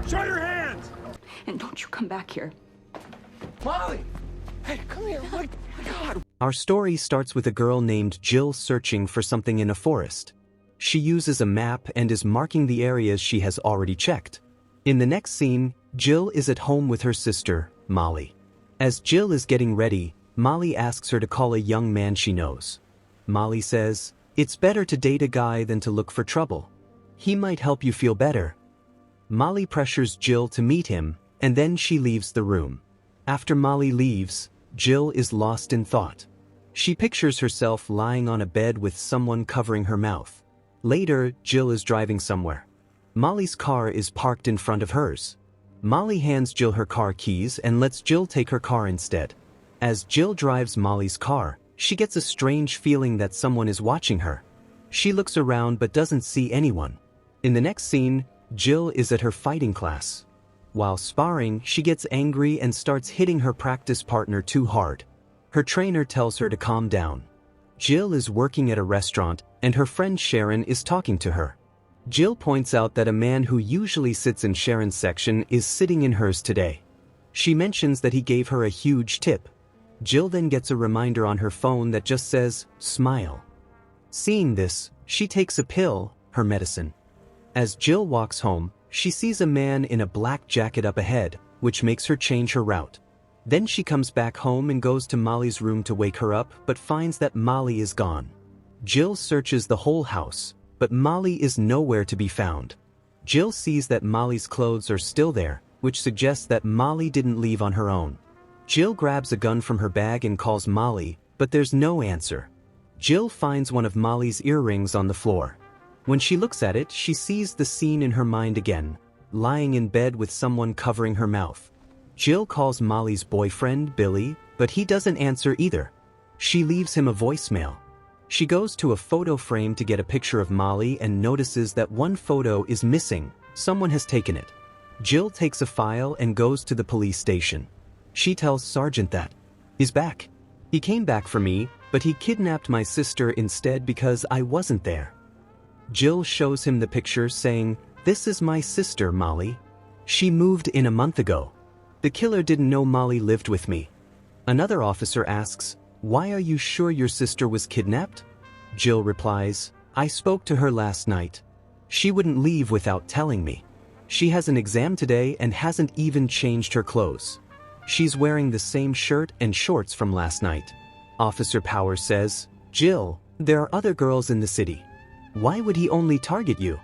Show your hands! And don't you come back here. Molly! Hey, come here. My God. Our story starts with a girl named Jill searching for something in a forest. She uses a map and is marking the areas she has already checked. In the next scene, Jill is at home with her sister, Molly. As Jill is getting ready, Molly asks her to call a young man she knows. Molly says, "It's better to date a guy than to look for trouble. He might help you feel better." Molly pressures Jill to meet him, and then she leaves the room. After Molly leaves, Jill is lost in thought. She pictures herself lying on a bed with someone covering her mouth. Later, Jill is driving somewhere. Molly's car is parked in front of hers. Molly hands Jill her car keys and lets Jill take her car instead. As Jill drives Molly's car, she gets a strange feeling that someone is watching her. She looks around but doesn't see anyone. In the next scene, Jill is at her fighting class. While sparring, she gets angry and starts hitting her practice partner too hard. Her trainer tells her to calm down. Jill is working at a restaurant, and her friend Sharon is talking to her. Jill points out that a man who usually sits in Sharon's section is sitting in hers today. She mentions that he gave her a huge tip. Jill then gets a reminder on her phone that just says, "Smile." Seeing this, she takes a pill, her medicine. As Jill walks home, she sees a man in a black jacket up ahead, which makes her change her route. Then she comes back home and goes to Molly's room to wake her up, but finds that Molly is gone. Jill searches the whole house, but Molly is nowhere to be found. Jill sees that Molly's clothes are still there, which suggests that Molly didn't leave on her own. Jill grabs a gun from her bag and calls Molly, but there's no answer. Jill finds one of Molly's earrings on the floor. When she looks at it, she sees the scene in her mind again, lying in bed with someone covering her mouth. Jill calls Molly's boyfriend, Billy, but he doesn't answer either. She leaves him a voicemail. She goes to a photo frame to get a picture of Molly and notices that one photo is missing. Someone has taken it. Jill takes a file and goes to the police station. She tells Sergeant that he's back. He came back for me, but he kidnapped my sister instead because I wasn't there. Jill shows him the picture saying, "This is my sister, Molly. She moved in a month ago. The killer didn't know Molly lived with me." Another officer asks, "Why are you sure your sister was kidnapped?" Jill replies, "I spoke to her last night. She wouldn't leave without telling me. She has an exam today and hasn't even changed her clothes. She's wearing the same shirt and shorts from last night." Officer Powers says, "Jill, there are other girls in the city. Why would he only target you?"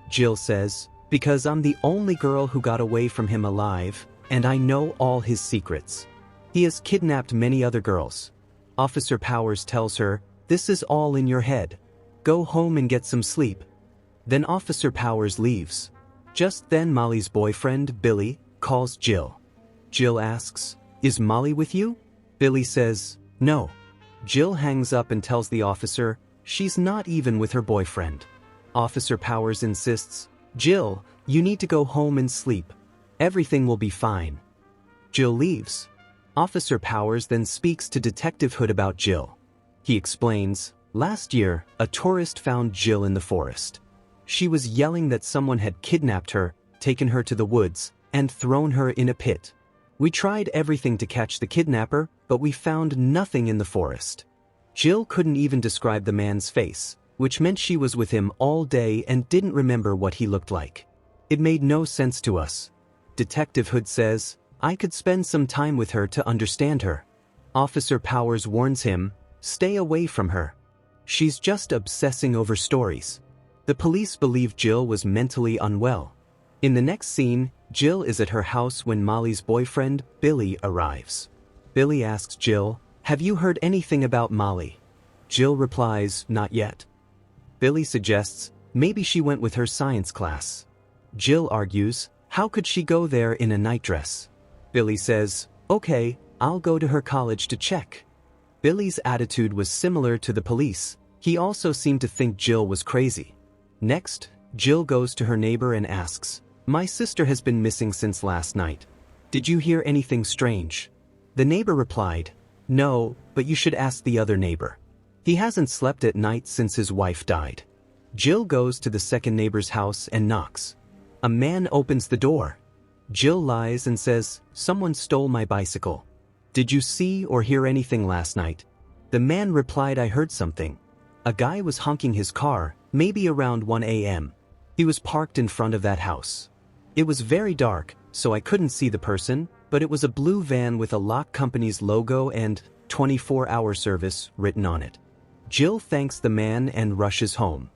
Jill says, "Because I'm the only girl who got away from him alive, and I know all his secrets. He has kidnapped many other girls." Officer Powers tells her, "This is all in your head. Go home and get some sleep." Then Officer Powers leaves. Just then Molly's boyfriend, Billy, calls Jill. Jill asks, "Is Molly with you?" Billy says, "No." Jill hangs up and tells the officer, she's not even with her boyfriend. Officer Powers insists, "Jill, you need to go home and sleep. Everything will be fine." Jill leaves. Officer Powers then speaks to Detective Hood about Jill. He explains, "Last year, a tourist found Jill in the forest. She was yelling that someone had kidnapped her, taken her to the woods, and thrown her in a pit. We tried everything to catch the kidnapper, but we found nothing in the forest." Jill couldn't even describe the man's face, which meant she was with him all day and didn't remember what he looked like. It made no sense to us. Detective Hood says, "I could spend some time with her to understand her." Officer Powers warns him, "Stay away from her. She's just obsessing over stories." The police believe Jill was mentally unwell. In the next scene, Jill is at her house when Molly's boyfriend, Billy, arrives. Billy asks Jill, "Have you heard anything about Molly?" Jill replies, "Not yet." Billy suggests, maybe she went with her science class. Jill argues, how could she go there in a nightdress? Billy says, "Okay, I'll go to her college to check." Billy's attitude was similar to the police. He also seemed to think Jill was crazy. Next, Jill goes to her neighbor and asks, "My sister has been missing since last night. Did you hear anything strange?" The neighbor replied, "No, but you should ask the other neighbor. He hasn't slept at night since his wife died." Jill goes to the second neighbor's house and knocks. A man opens the door. Jill lies and says, "Someone stole my bicycle. Did you see or hear anything last night?" The man replied, "I heard something. A guy was honking his car, maybe around 1 a.m. He was parked in front of that house. It was very dark, so I couldn't see the person, but it was a blue van with a lock company's logo and 24-hour service written on it." Jill thanks the man and rushes home.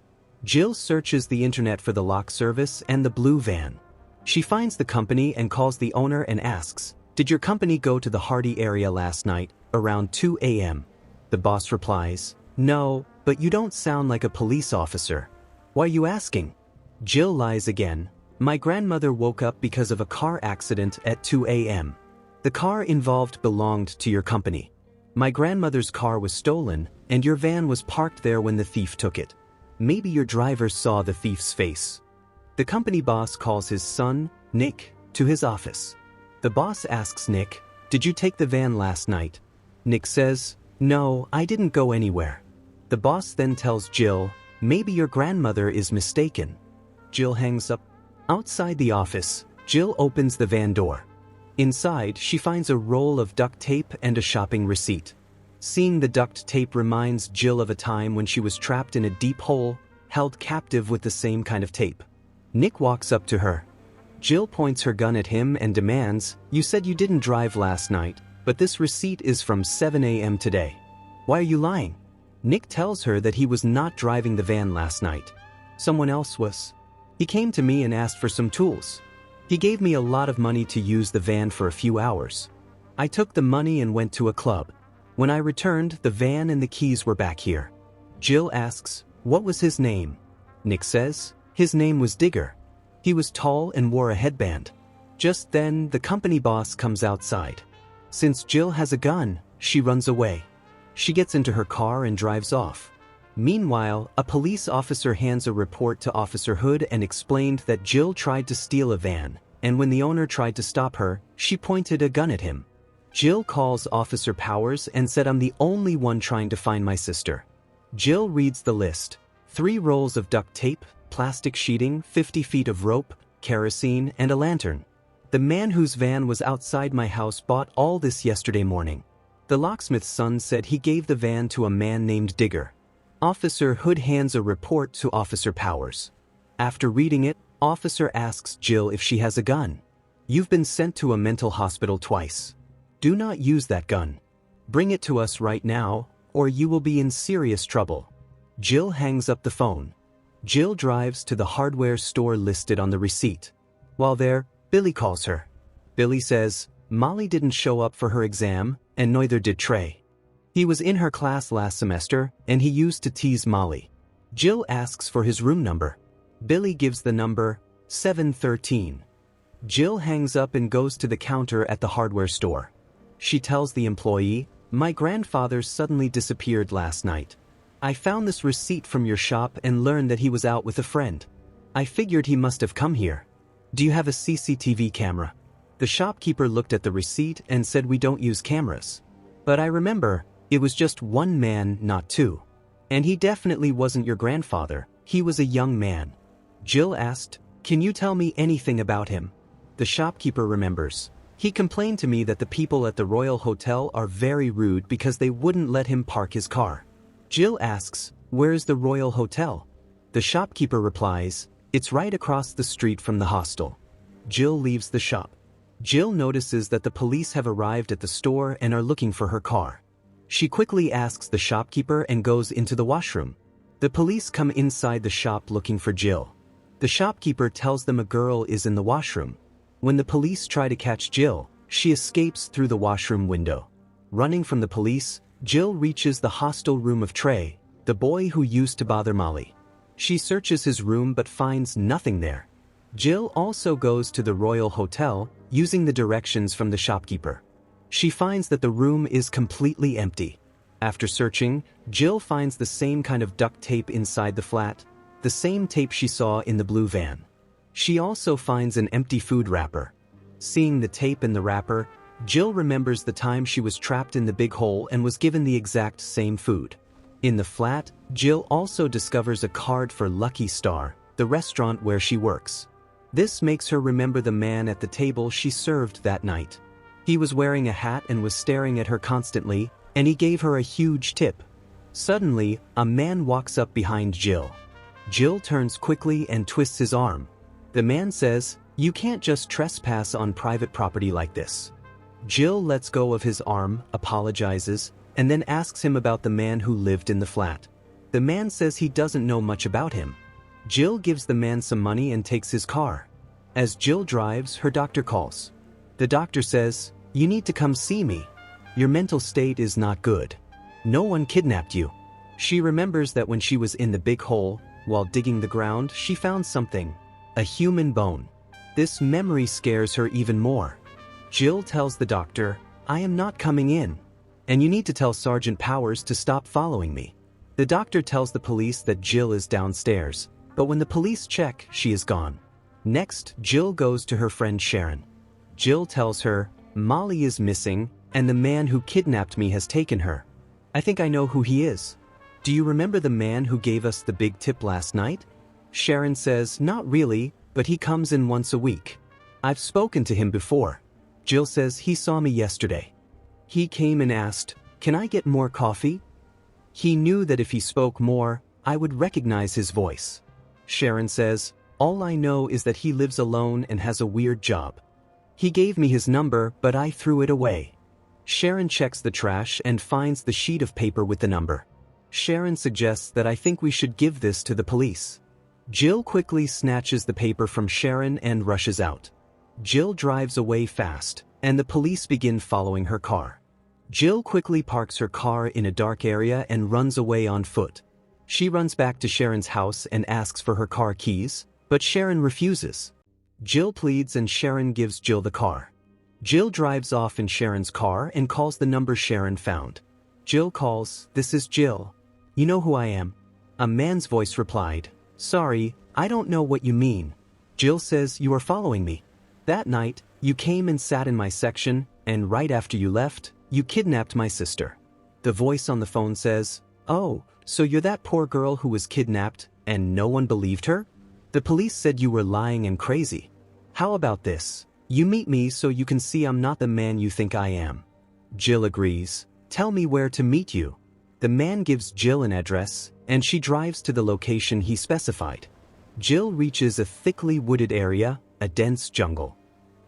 Jill searches the internet for the lock service and the blue van. She finds the company and calls the owner and asks, "Did your company go to the Hardy area last night, around 2 a.m.? The boss replies, "No, but you don't sound like a police officer. Why are you asking?" Jill lies again. "My grandmother woke up because of a car accident at 2 a.m. The car involved belonged to your company. My grandmother's car was stolen, and your van was parked there when the thief took it. Maybe your driver saw the thief's face." The company boss calls his son, Nick, to his office. The boss asks Nick, "Did you take the van last night?" Nick says, "No, I didn't go anywhere." The boss then tells Jill, "Maybe your grandmother is mistaken." Jill hangs up. Outside the office, Jill opens the van door. Inside, she finds a roll of duct tape and a shopping receipt. Seeing the duct tape reminds Jill of a time when she was trapped in a deep hole, held captive with the same kind of tape. Nick walks up to her. Jill points her gun at him and demands, "You said you didn't drive last night, but this receipt is from 7 a.m. today. Why are you lying?" Nick tells her that he was not driving the van last night. "Someone else was. He came to me and asked for some tools. He gave me a lot of money to use the van for a few hours. I took the money and went to a club. When I returned, the van and the keys were back here." Jill asks, "What was his name?" Nick says, "His name was Digger. He was tall and wore a headband." Just then, the company boss comes outside. Since Jill has a gun, she runs away. She gets into her car and drives off. Meanwhile, a police officer hands a report to Officer Hood and explained that Jill tried to steal a van, and when the owner tried to stop her, she pointed a gun at him. Jill calls Officer Powers and said, "I'm the only one trying to find my sister." Jill reads the list: 3 rolls of duct tape, plastic sheeting, 50 feet of rope, kerosene, and a lantern. The man whose van was outside my house bought all this yesterday morning. The locksmith's son said he gave the van to a man named Digger. Officer Hood hands a report to Officer Powers. After reading it, Officer asks Jill if she has a gun. "You've been sent to a mental hospital twice. Do not use that gun. Bring it to us right now, or you will be in serious trouble." Jill hangs up the phone. Jill drives to the hardware store listed on the receipt. While there, Billy calls her. Billy says, "Molly didn't show up for her exam, and neither did Trey. He was in her class last semester, and he used to tease Molly." Jill asks for his room number. Billy gives the number 713. Jill hangs up and goes to the counter at the hardware store. She tells the employee, "My grandfather suddenly disappeared last night. I found this receipt from your shop and learned that he was out with a friend. I figured he must have come here. Do you have a CCTV camera?" The shopkeeper looked at the receipt and said, "We don't use cameras. But I remember, it was just one man, not two. And he definitely wasn't your grandfather, he was a young man." Jill asked, "Can you tell me anything about him?" The shopkeeper remembers. "He complained to me that the people at the Royal Hotel are very rude because they wouldn't let him park his car." Jill asks, "Where's the Royal Hotel?" The shopkeeper replies, "It's right across the street from the hostel." Jill leaves the shop. Jill notices that the police have arrived at the store and are looking for her car. She quickly asks the shopkeeper and goes into the washroom. The police come inside the shop looking for Jill. The shopkeeper tells them a girl is in the washroom. When the police try to catch Jill, she escapes through the washroom window. Running from the police, Jill reaches the hostel room of Trey, the boy who used to bother Molly. She searches his room but finds nothing there. Jill also goes to the Royal Hotel, using the directions from the shopkeeper. She finds that the room is completely empty. After searching, Jill finds the same kind of duct tape inside the flat, the same tape she saw in the blue van. She also finds an empty food wrapper. Seeing the tape in the wrapper, Jill remembers the time she was trapped in the big hole and was given the exact same food. In the flat, Jill also discovers a card for Lucky Star, the restaurant where she works. This makes her remember the man at the table she served that night. He was wearing a hat and was staring at her constantly, and he gave her a huge tip. Suddenly, a man walks up behind Jill. Jill turns quickly and twists his arm. The man says, "You can't just trespass on private property like this." Jill lets go of his arm, apologizes, and then asks him about the man who lived in the flat. The man says he doesn't know much about him. Jill gives the man some money and takes his car. As Jill drives, her doctor calls. The doctor says, "You need to come see me. Your mental state is not good. No one kidnapped you." She remembers that when she was in the big hole, while digging the ground, she found something, a human bone. This memory scares her even more. Jill tells the doctor, "I am not coming in, and you need to tell Sergeant Powers to stop following me." The doctor tells the police that Jill is downstairs, but when the police check, she is gone. Next, Jill goes to her friend Sharon. Jill tells her, "Molly is missing, and the man who kidnapped me has taken her. I think I know who he is. Do you remember the man who gave us the big tip last night?" Sharon says, "Not really, but he comes in once a week. I've spoken to him before." Jill says, "He saw me yesterday. He came and asked, 'Can I get more coffee?' He knew that if he spoke more, I would recognize his voice." Sharon says, "All I know is that he lives alone and has a weird job. He gave me his number, but I threw it away." Sharon checks the trash and finds the sheet of paper with the number. Sharon suggests that, "I think we should give this to the police." Jill quickly snatches the paper from Sharon and rushes out. Jill drives away fast, and the police begin following her car. Jill quickly parks her car in a dark area and runs away on foot. She runs back to Sharon's house and asks for her car keys, but Sharon refuses. Jill pleads and Sharon gives Jill the car. Jill drives off in Sharon's car and calls the number Sharon found. Jill calls, "This is Jill. You know who I am?" A man's voice replied, "Sorry, I don't know what you mean." Jill says, "You are following me. That night, you came and sat in my section, and right after you left, you kidnapped my sister." The voice on the phone says, "Oh, so you're that poor girl who was kidnapped, and no one believed her? The police said you were lying and crazy. How about this? You meet me so you can see I'm not the man you think I am." Jill agrees. "Tell me where to meet you." The man gives Jill an address, and she drives to the location he specified. Jill reaches a thickly wooded area, a dense jungle.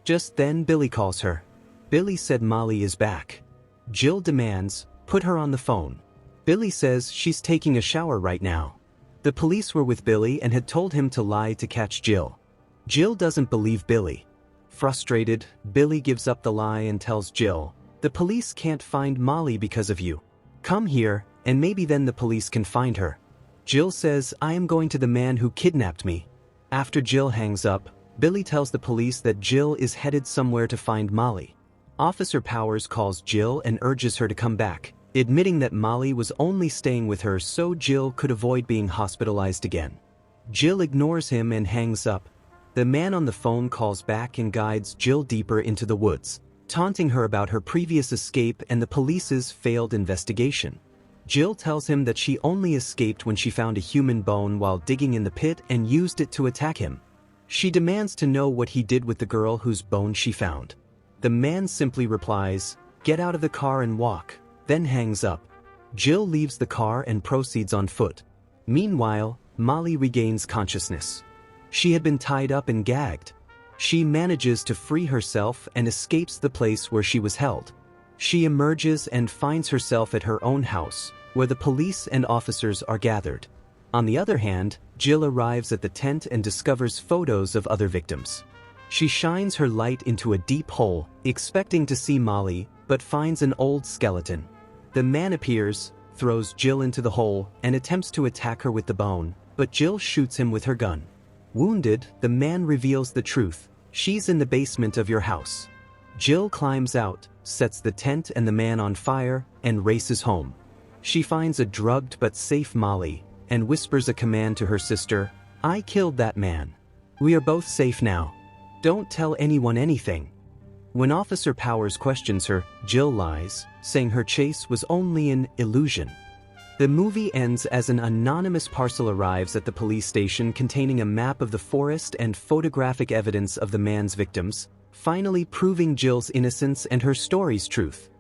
Just then Billy calls her. Billy said Molly is back. Jill demands, "Put her on the phone." Billy says she's taking a shower right now. The police were with Billy and had told him to lie to catch Jill. Jill doesn't believe Billy. Frustrated, Billy gives up the lie and tells Jill, "The police can't find Molly because of you. Come here, and maybe then the police can find her." Jill says, "I am going to the man who kidnapped me." After Jill hangs up, Billy tells the police that Jill is headed somewhere to find Molly. Officer Powers calls Jill and urges her to come back, admitting that Molly was only staying with her so Jill could avoid being hospitalized again. Jill ignores him and hangs up. The man on the phone calls back and guides Jill deeper into the woods, taunting her about her previous escape and the police's failed investigation. Jill tells him that she only escaped when she found a human bone while digging in the pit and used it to attack him. She demands to know what he did with the girl whose bone she found. The man simply replies, "Get out of the car and walk," then hangs up. Jill leaves the car and proceeds on foot. Meanwhile, Molly regains consciousness. She had been tied up and gagged. She manages to free herself and escapes the place where she was held. She emerges and finds herself at her own house, where the police and officers are gathered. On the other hand, Jill arrives at the tent and discovers photos of other victims. She shines her light into a deep hole, expecting to see Molly, but finds an old skeleton. The man appears, throws Jill into the hole, and attempts to attack her with the bone, but Jill shoots him with her gun. Wounded, the man reveals the truth. She's in the basement of your house. Jill climbs out, sets the tent and the man on fire, and races home. She finds a drugged but safe Molly, and whispers a command to her sister, "I killed that man. We are both safe now. Don't tell anyone anything." When Officer Powers questions her, Jill lies, saying her chase was only an illusion. The movie ends as an anonymous parcel arrives at the police station containing a map of the forest and photographic evidence of the man's victims, finally proving Jill's innocence and her story's truth.